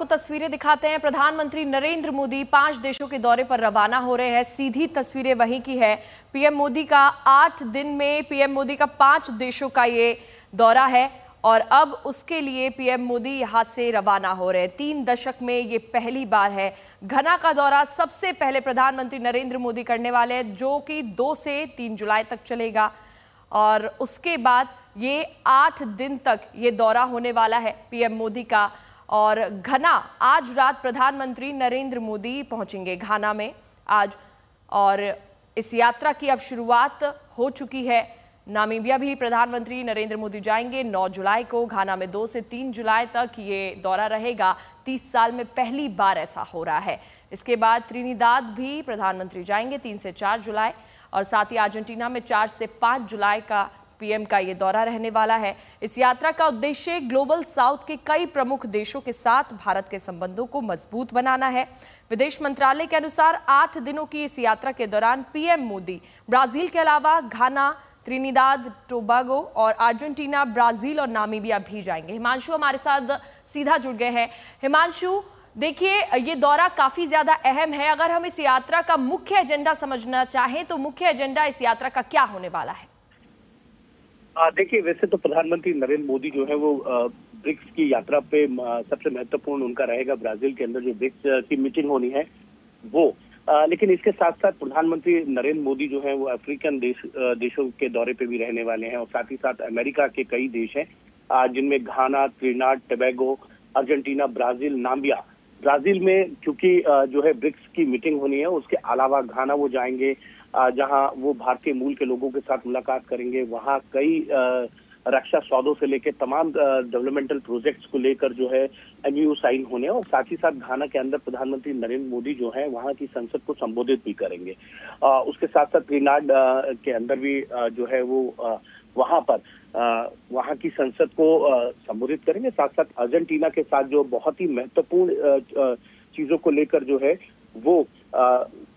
तस्वीरें दिखाते हैं। प्रधानमंत्री नरेंद्र मोदी 5 देशों के दौरे पर रवाना हो रहे हैं। सीधी तस्वीरें वहीं की है। पीएम मोदी का 8 दिन में पीएम मोदी का 5 देशों का ये दौरा है और अब उसके लिए पीएम मोदी यहां से रवाना हो रहे हैं। 3 दशक में ये पहली बार है। घना का दौरा सबसे पहले प्रधानमंत्री नरेंद्र मोदी करने वाले हैं, जो कि 2 से 3 जुलाई तक चलेगा और उसके बाद ये 8 दिन तक ये दौरा होने वाला है पीएम मोदी का। और घना आज रात प्रधानमंत्री नरेंद्र मोदी पहुंचेंगे घाना में आज, और इस यात्रा की अब शुरुआत हो चुकी है। नामीबिया भी प्रधानमंत्री नरेंद्र मोदी जाएंगे 9 जुलाई को। घाना में 2 से 3 जुलाई तक ये दौरा रहेगा। 30 साल में पहली बार ऐसा हो रहा है। इसके बाद त्रिनिदाद भी प्रधानमंत्री जाएंगे 3 से 4 जुलाई, और साथ ही अर्जेंटीना में 4 से 5 जुलाई का पीएम का ये दौरा रहने वाला है। इस यात्रा का उद्देश्य ग्लोबल साउथ के कई प्रमुख देशों के साथ भारत के संबंधों को मजबूत बनाना है। विदेश मंत्रालय के अनुसार 8 दिनों की इस यात्रा के दौरान पीएम मोदी ब्राजील के अलावा घाना, त्रिनिदाद टोबागो और अर्जेंटीना, ब्राजील और नामीबिया भी जाएंगे। हिमांशु हमारे साथ सीधा जुड़ गए हैं। हिमांशु, देखिए ये दौरा काफी ज्यादा अहम है। अगर हम इस यात्रा का मुख्य एजेंडा समझना चाहें तो मुख्य एजेंडा इस यात्रा का क्या होने वाला है? देखिए, वैसे तो प्रधानमंत्री नरेंद्र मोदी जो है वो ब्रिक्स की यात्रा पे सबसे महत्वपूर्ण उनका रहेगा। ब्राजील के अंदर जो ब्रिक्स की मीटिंग होनी है वो, लेकिन इसके साथ साथ प्रधानमंत्री नरेंद्र मोदी जो है वो अफ्रीकन देशों के दौरे पे भी रहने वाले हैं, और साथ ही साथ अमेरिका के कई देश हैं जिनमें Ghana, Trinidad Tobago, Argentina, Brazil, Namibia. Brazil में क्योंकि जो है ब्रिक्स की मीटिंग होनी है, उसके अलावा घाना वो जाएंगे जहां वो भारतीय मूल के लोगों के साथ मुलाकात करेंगे। वहां कई रक्षा सौदों से लेकर तमाम डेवलपमेंटल प्रोजेक्ट्स को लेकर जो है एमओयू साइन होने, और साथ ही साथ घाना के अंदर प्रधानमंत्री नरेंद्र मोदी जो है वहां की संसद को संबोधित भी करेंगे। उसके साथ साथ त्रिनिदाद के अंदर भी जो है वो वहां पर वहां की संसद को संबोधित करेंगे। साथ साथ अर्जेंटीना के साथ जो बहुत ही महत्वपूर्ण चीजों को लेकर जो है वो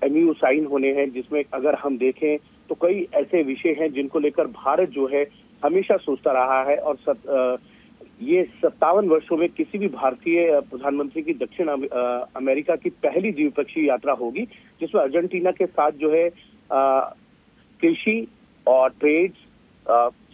एमओयू साइन होने हैं, जिसमें अगर हम देखें तो कई ऐसे विषय हैं जिनको लेकर भारत जो है हमेशा सोचता रहा है। और ये 57 वर्षों में किसी भी भारतीय प्रधानमंत्री की दक्षिण अमेरिका की पहली द्विपक्षीय यात्रा होगी, जिसमें अर्जेंटीना के साथ जो है कृषि और ट्रेड,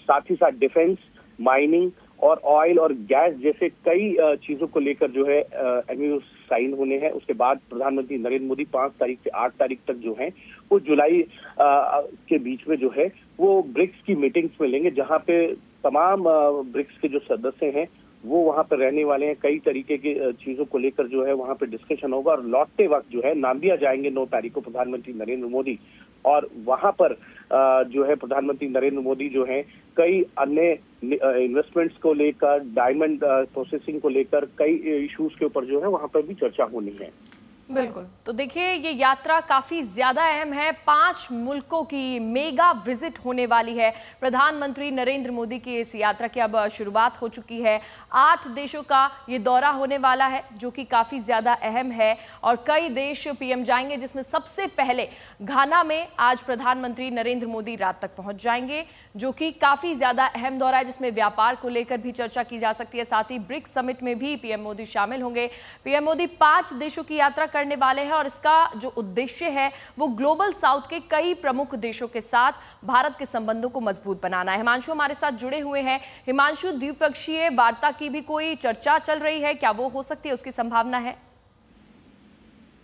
साथ ही साथ डिफेंस, माइनिंग और ऑयल और गैस जैसे कई चीजों को लेकर जो है एमओयू साइन होने हैं। उसके बाद प्रधानमंत्री नरेंद्र मोदी 5 तारीख से 8 तारीख तक जो है वो जुलाई के बीच में जो है वो ब्रिक्स की मीटिंग्स में लेंगे, जहां पे तमाम ब्रिक्स के जो सदस्य हैं वो वहां पर रहने वाले हैं। कई तरीके की चीजों को लेकर जो है वहां पे डिस्कशन होगा, और लौटते वक्त जो है नामीबिया जाएंगे 9 तारीख को प्रधानमंत्री नरेंद्र मोदी, और वहां पर जो है प्रधानमंत्री नरेंद्र मोदी जो है कई अन्य इन्वेस्टमेंट्स को लेकर, डायमंड प्रोसेसिंग को लेकर कई इश्यूज के ऊपर जो है वहां पर भी चर्चा होनी है। बिल्कुल, तो देखिए ये यात्रा काफी ज्यादा अहम है। 5 मुल्कों की मेगा विजिट होने वाली है। प्रधानमंत्री नरेंद्र मोदी की इस यात्रा की अब शुरुआत हो चुकी है। 8 देशों का ये दौरा होने वाला है, जो कि काफी ज्यादा अहम है, और कई देश पीएम जाएंगे, जिसमें सबसे पहले घाना में आज प्रधानमंत्री नरेंद्र मोदी रात तक पहुंच जाएंगे, जो कि काफी ज्यादा अहम दौरा है, जिसमें व्यापार को लेकर भी चर्चा की जा सकती है। साथ ही ब्रिक्स समिट में भी पीएम मोदी शामिल होंगे। पीएम मोदी 5 देशों की यात्रा करने वाले हैं, और इसका जो उद्देश्य है वो ग्लोबल साउथ के कई प्रमुख देशों के साथ भारत के संबंधों को मजबूत बनाना है। हिमांशु हमारे साथ जुड़े हुए हैं। हिमांशु, द्विपक्षीय वार्ता की भी कोई चर्चा चल रही है क्या? वो हो सकती है, उसकी संभावना है?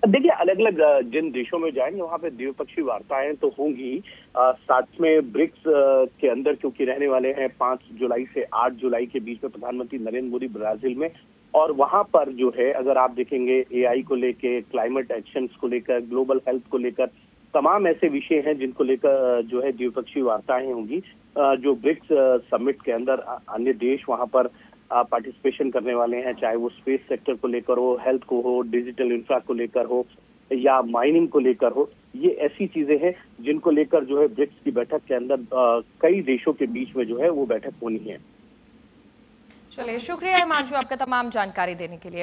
देखिए, अलग अलग जिन देशों में जाएंगे वहां पे द्विपक्षीय वार्ताएं तो होंगी। साथ में ब्रिक्स के अंदर क्योंकि रहने वाले हैं 5 जुलाई से 8 जुलाई के बीच में प्रधानमंत्री नरेंद्र मोदी ब्राजील में, और वहां पर जो है अगर आप देखेंगे एआई को लेकर, क्लाइमेट एक्शंस को लेकर, ग्लोबल हेल्थ को लेकर तमाम ऐसे विषय हैं जिनको लेकर जो है द्विपक्षीय वार्ताएं होंगी। जो ब्रिक्स समिट के अंदर अन्य देश वहां पर पार्टिसिपेशन करने वाले हैं, चाहे वो स्पेस सेक्टर को लेकर हो, हेल्थ को हो, डिजिटल इंफ्रा को लेकर हो, या माइनिंग को लेकर हो। ये ऐसी चीजें हैं जिनको लेकर जो है ब्रिक्स की बैठक के अंदर कई देशों के बीच में जो है वो बैठक होनी है। चलिए, शुक्रिया हिमांशु आपका तमाम जानकारी देने के लिए।